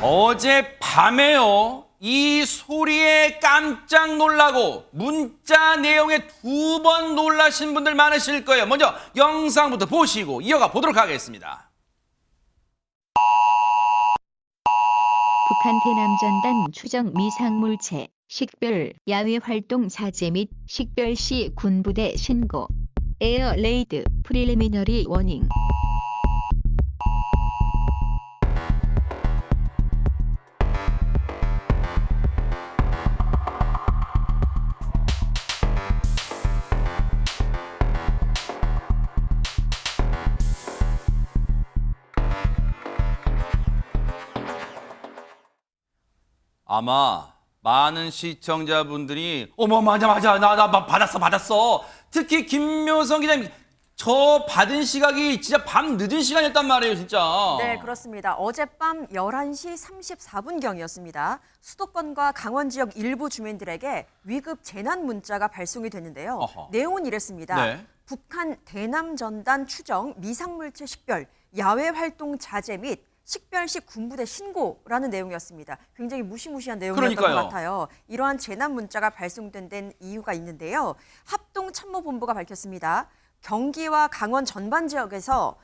어젯밤에요. 이 소리에 깜짝 놀라고 문자 내용에 2번 놀라신 분들 많으실 거예요. 먼저 영상부터 보시고 이어가 보도록 하겠습니다. 북한 대남전단 추정 미상물체, 식별, 야외활동 자제 및 식별 시 군부대 신고, 에어 레이드, 프리리미너리 워닝. 아마 많은 시청자분들이 어머 맞아 나 받았어. 특히 김묘성 기자님 저 받은 시각이 진짜 밤 늦은 시간이었단 말이에요, 진짜. 네, 그렇습니다. 어젯밤 11시 34분경이었습니다. 수도권과 강원 지역 일부 주민들에게 위급 재난 문자가 발송이 됐는데요. 어허. 내용은 이랬습니다. 네. 북한 대남 전단 추정 미상물체 식별, 야외 활동 자제 및 식별 시 군부대 신고라는 내용이었습니다. 굉장히 무시무시한 내용이었던 그러니까요. 것 같아요. 이러한 재난 문자가 발송된 데는 이유가 있는데요. 합동참모본부가 밝혔습니다. 경기와 강원 전반 지역에서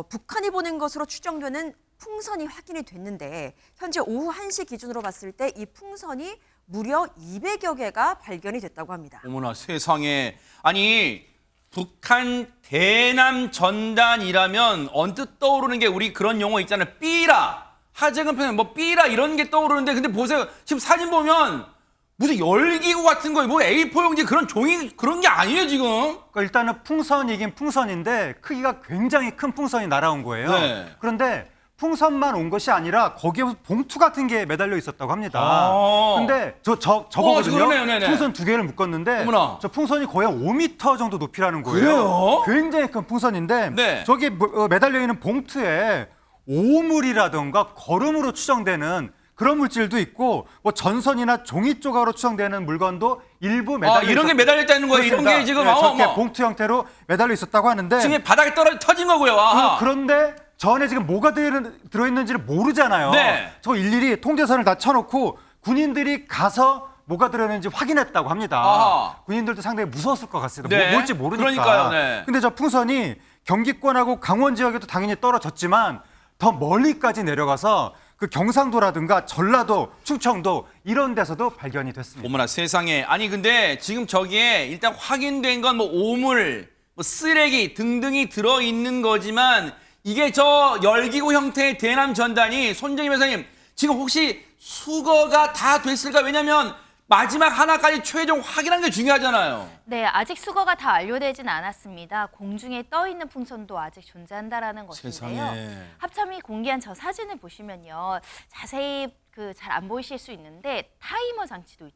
북한이 보낸 것으로 추정되는 풍선이 확인이 됐는데 현재 오후 1시 기준으로 봤을 때 이 풍선이 무려 200여 개가 발견이 됐다고 합니다. 어머나 세상에. 아니 북한 대남 전단이라면 언뜻 떠오르는 게 우리 그런 용어 있잖아요. 삐라. 하재근 편에 뭐 삐라 이런 게 떠오르는데 근데 보세요. 지금 사진 보면 무슨 열기구 같은 거, 뭐 A4 용지 그런 종이 그런 게 아니에요 지금. 그러니까 일단은 풍선이긴 풍선인데 크기가 굉장히 큰 풍선이 날아온 거예요. 네. 그런데 풍선만 온 것이 아니라 거기에 봉투 같은 게 매달려 있었다고 합니다. 아. 근데 저거거든요. 그러네요, 네네. 풍선 2개를 묶었는데 어머나. 저 풍선이 거의 5m 정도 높이라는 거예요. 그래요? 굉장히 큰 풍선인데 네. 저기 매달려 있는 봉투에 오물이라든가 거름으로 추정되는 그런 물질도 있고 뭐 전선이나 종이 조각으로 추정되는 물건도 일부 매달려 이런 게 매달려 있다는 거예요. 이런 게 지금 저렇게 봉투 형태로 매달려 있었다고 하는데 지금 바닥에 떨어져 터진 거고요. 아하. 그런데 저 안에 지금 뭐가 들어있는지를 모르잖아요. 네. 저 일일이 통제선을 다 쳐놓고 군인들이 가서 뭐가 들어있는지 확인했다고 합니다. 아하. 군인들도 상당히 무서웠을 것 같습니다. 네. 뭘지 모르니까. 그러니까요, 네. 근데 저 풍선이 경기권하고 강원 지역에도 당연히 떨어졌지만 더 멀리까지 내려가서 그 경상도라든가 전라도, 충청도 이런 데서도 발견이 됐습니다. 어머나 세상에. 아니 근데 지금 저기에 일단 확인된 건 뭐 오물, 뭐 쓰레기 등등이 들어있는 거지만 이게 저 열기구 형태의 대남 전단이 손정희 변호사님 지금 혹시 수거가 다 됐을까? 왜냐면 마지막 하나까지 최종 확인하는 게 중요하잖아요. 네, 아직 수거가 다 완료되진 않았습니다. 공중에 떠 있는 풍선도 아직 존재한다라는 것인데요. 세상에. 합참이 공개한 저 사진을 보시면요, 자세히 잘 안 보이실 수 있는데 타이머 장치도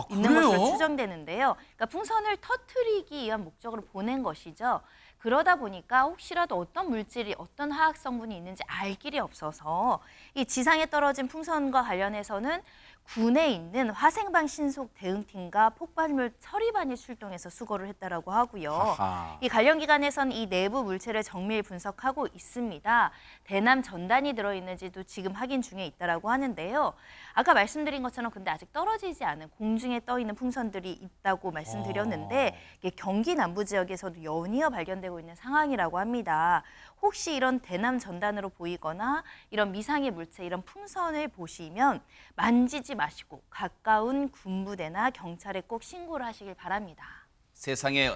있는 그래요? 것으로 추정되는데요. 그러니까 풍선을 터트리기 위한 목적으로 보낸 것이죠. 그러다 보니까 혹시라도 어떤 물질이 어떤 화학 성분이 있는지 알 길이 없어서 이 지상에 떨어진 풍선과 관련해서는 군에 있는 화생방 신속 대응팀과 폭발물 처리반이 출동해서 수거를 했다라고 하고요. 아하. 이 관련 기관에서는 이 내부 물체를 정밀 분석하고 있습니다. 대남 전단이 들어있는지도 지금 확인 중에 있다라고 하는데요. 아까 말씀드린 것처럼 근데 아직 떨어지지 않은 공중에 떠 있는 풍선들이 있다고 말씀드렸는데 이게 경기 남부 지역에서도 연이어 발견되고 있는 상황이라고 합니다. 혹시 이런 대남 전단으로 보이거나 이런 미상의 물체, 이런 풍선을 보시면 만지지 마시고 가까운 군부대나 경찰에 꼭 신고를 하시길 바랍니다. 세상에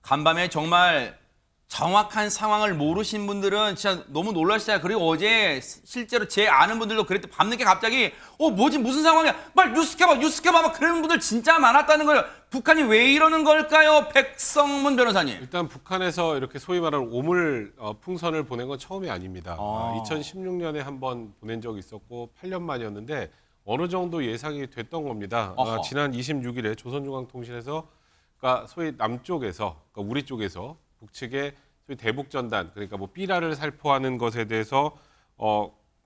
간밤에 정말 정확한 상황을 모르신 분들은 진짜 너무 놀라시잖아요. 그리고 어제 실제로 제 아는 분들도 그랬대. 밤늦게 갑자기 뭐지 무슨 상황이야. 빨리 뉴스 켜봐 막 그러는 분들 진짜 많았다는 거예요. 북한이 왜 이러는 걸까요? 백성문 변호사님. 일단 북한에서 이렇게 소위 말하는 오물 풍선을 보낸 건 처음이 아닙니다. 2016년에 한번 보낸 적이 있었고 8년 만이었는데 어느 정도 예상이 됐던 겁니다. 지난 26일에 조선중앙통신에서 그러니까 소위 남쪽에서 그러니까 우리 쪽에서 북측에 소위 대북전단 그러니까 뭐 삐라를 살포하는 것에 대해서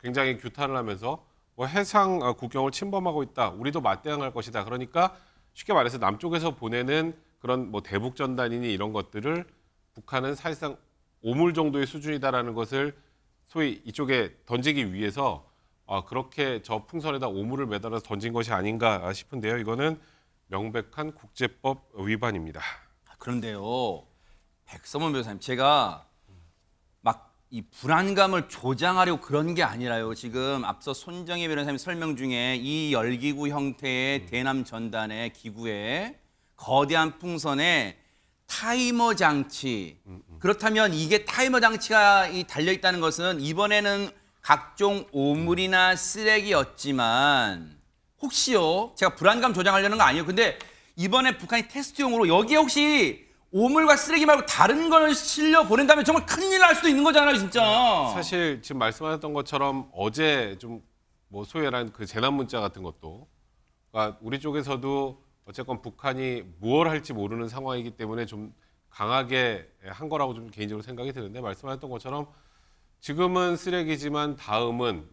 굉장히 규탄을 하면서 뭐 해상 국경을 침범하고 있다. 우리도 맞대응할 것이다. 그러니까 쉽게 말해서 남쪽에서 보내는 그런 뭐 대북전단이니 이런 것들을 북한은 사실상 오물 정도의 수준이다라는 것을 소위 이쪽에 던지기 위해서 그렇게 저 풍선에다 오물을 매달아서 던진 것이 아닌가 싶은데요. 이거는 명백한 국제법 위반입니다. 그런데요, 백성문 변호사님, 제가 막 이 불안감을 조장하려고 그런 게 아니라요. 지금 앞서 손정혜 변호사님 설명 중에 이 열기구 형태의 대남 전단의 기구에 거대한 풍선에 타이머 장치. 그렇다면 이게 타이머 장치가 달려 있다는 것은 이번에는 각종 오물이나 쓰레기였지만 혹시요, 제가 불안감 조장하려는 거 아니에요. 근데 이번에 북한이 테스트용으로 여기에 혹시 오물과 쓰레기 말고 다른 걸 실려 보낸다면 정말 큰일 날 수도 있는 거잖아요, 진짜. 사실 지금 말씀하셨던 것처럼 어제 좀 뭐 소위 말하는 그 재난 문자 같은 것도, 그러니까 우리 쪽에서도 어쨌건 북한이 무엇을 할지 모르는 상황이기 때문에 좀 강하게 한 거라고 좀 개인적으로 생각이 드는데, 말씀하셨던 것처럼 지금은 쓰레기지만 다음은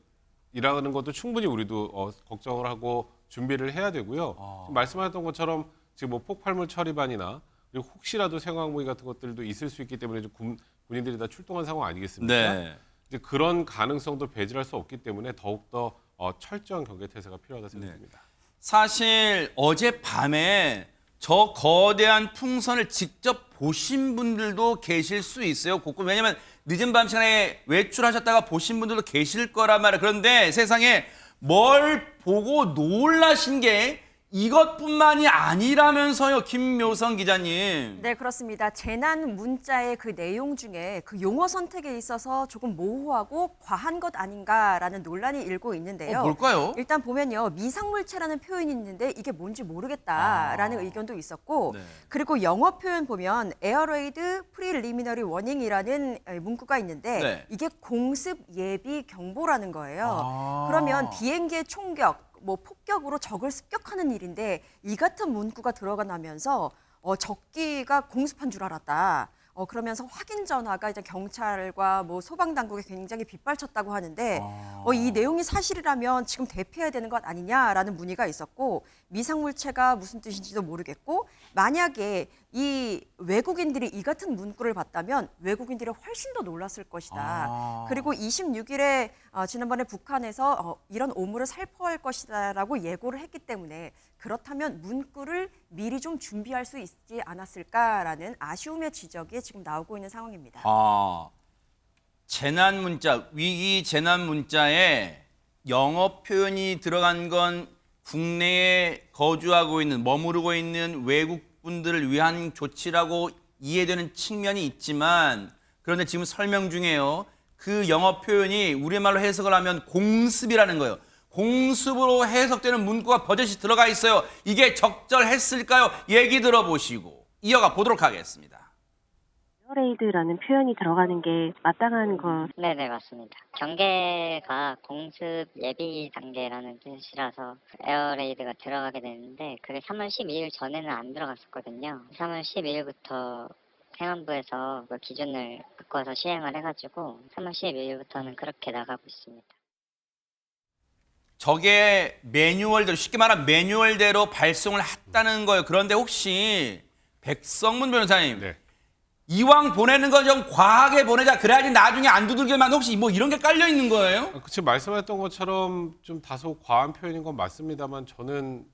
이라는 것도 충분히 우리도 걱정을 하고 준비를 해야 되고요. 지금 말씀하셨던 것처럼 지금 뭐 폭발물 처리반이나 그리고 혹시라도 생화학무기 같은 것들도 있을 수 있기 때문에 좀 군인들이 다 출동한 상황 아니겠습니까? 네. 이제 그런 가능성도 배제할 수 없기 때문에 더욱더 철저한 경계태세가 필요하다 생각됩니다. 사실 어젯밤에 저 거대한 풍선을 직접 보신 분들도 계실 수 있어요. 곳곳. 왜냐면 늦은 밤 시간에 외출하셨다가 보신 분들도 계실 거란 말이에요. 그런데 세상에 뭘 보고 놀라신 게 이것뿐만이 아니라면서요, 김묘성 기자님. 네, 그렇습니다. 재난 문자의 그 내용 중에 그 용어 선택에 있어서 조금 모호하고 과한 것 아닌가라는 논란이 일고 있는데요. 뭘까요? 일단 보면요, 미상물체라는 표현이 있는데 이게 뭔지 모르겠다라는 의견도 있었고, 네. 그리고 영어 표현 보면 에어레이드 프리리미너리 워닝이라는 문구가 있는데 네. 이게 공습 예비 경보라는 거예요. 아. 그러면 비행기의 총격, 뭐 폭격으로 적을 습격하는 일인데 이 같은 문구가 들어가 나면서 적기가 공습한 줄 알았다. 그러면서 확인 전화가 이제 경찰과 뭐 소방 당국에 굉장히 빗발쳤다고 하는데 이 내용이 사실이라면 지금 대피해야 되는 것 아니냐라는 문의가 있었고, 미상물체가 무슨 뜻인지도 모르겠고, 만약에 이 외국인들이 이 같은 문구를 봤다면 외국인들이 훨씬 더 놀랐을 것이다. 그리고 26일에 지난번에 북한에서 이런 오물을 살포할 것이다라고 예고를 했기 때문에 그렇다면 문구를 미리 좀 준비할 수 있지 않았을까라는 아쉬움의 지적이 지금 나오고 있는 상황입니다. 재난 문자, 위기 재난 문자에 영어 표현이 들어간 건 국내에 거주하고 있는, 머무르고 있는 외국 분들을 위한 조치라고 이해되는 측면이 있지만, 그런데 지금 설명 중에요, 그 영어 표현이 우리말로 해석을 하면 공습이라는 거예요. 공습으로 해석되는 문구가 버젓이 들어가 있어요. 이게 적절했을까요? 얘기 들어보시고 이어가 보도록 하겠습니다. 에어레이드라는 표현이 들어가는 게 마땅한 거. 네네, 맞습니다. 경계가 공습 예비 단계라는 뜻이라서 에어레이드가 들어가게 되는데, 그게 3월 12일 전에는 안 들어갔었거든요. 3월 12일부터 행안부에서 그 기준을 바꿔서 시행을 해가지고 3월 12일부터는 그렇게 나가고 있습니다. 저게 매뉴얼대로, 쉽게 말하면 매뉴얼대로 발송을 했다는 거예요. 그런데 혹시 백성문 변호사님, 네. 이왕 보내는 거 좀 과하게 보내자, 그래야지 나중에 안 두들겨만, 혹시 뭐 이런 게 깔려 있는 거예요? 지금 말씀하셨던 것처럼 좀 다소 과한 표현인 건 맞습니다만, 저는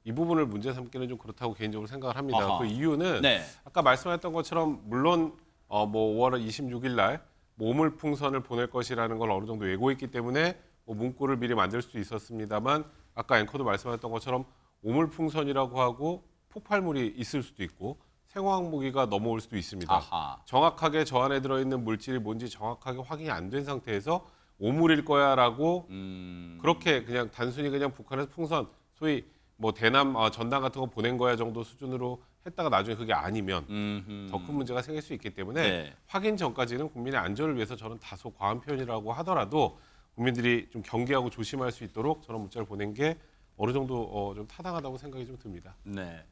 이 부분을 문제 삼기는 좀 그렇다고 개인적으로 생각을 합니다. 아하. 그 이유는 네. 아까 말씀하셨던 것처럼 물론 뭐 5월 26일 날 오물 풍선을 보낼 것이라는 걸 어느 정도 예고했기 때문에 뭐 문구를 미리 만들 수도 있었습니다만, 아까 앵커도 말씀하셨던 것처럼 오물 풍선이라고 하고 폭발물이 있을 수도 있고 생화학 무기가 넘어올 수도 있습니다. 아하. 정확하게 저 안에 들어있는 물질이 뭔지 정확하게 확인이 안 된 상태에서 오물일 거야라고 그렇게 그냥 단순히 그냥 북한에서 풍선, 소위 뭐 대남 전단 같은 거 보낸 거야 정도 수준으로 했다가 나중에 그게 아니면 더 큰 문제가 생길 수 있기 때문에 네. 확인 전까지는 국민의 안전을 위해서 저는 다소 과한 표현이라고 하더라도 국민들이 좀 경계하고 조심할 수 있도록 저런 문자를 보낸 게 어느 정도 좀 타당하다고 생각이 좀 듭니다. 네.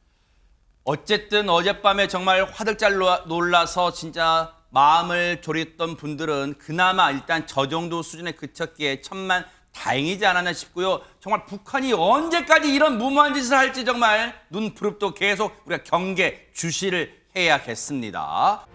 어쨌든 어젯밤에 정말 화들짝 놀라서 진짜 마음을 졸였던 분들은 그나마 일단 저 정도 수준에 그쳤기에 천만 다행이지 않았나 싶고요. 정말 북한이 언제까지 이런 무모한 짓을 할지 정말 눈 부릅도 계속 우리가 경계 주시를 해야겠습니다.